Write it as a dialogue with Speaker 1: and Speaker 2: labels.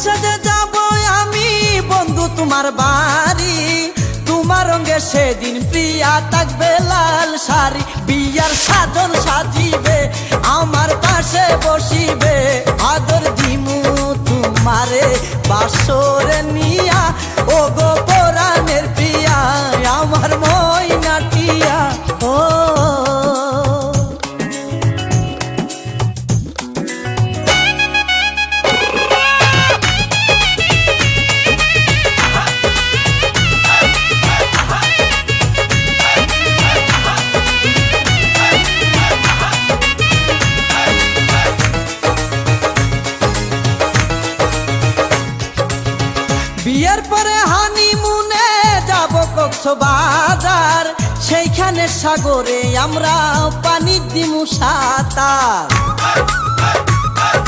Speaker 1: সাজে যাব আমি বন্ধু তোমার বাড়ি, তোমার রঙে সেদিন প্রিয়া থাকবে লাল শাড়ি। বিয়ার সাজন সাজিবে আমার পাশে বসিবে, আদর দিমু তোমারে বাসরে নিয়া, ও গো পরাণের প্রিয়া আমার ময়নাটিয়া। ও বিয়ের পরে হানিমুনে যাব কক্সবাজার, সেইখানে সাগরে আমরা পানি দিমু সাঁতার।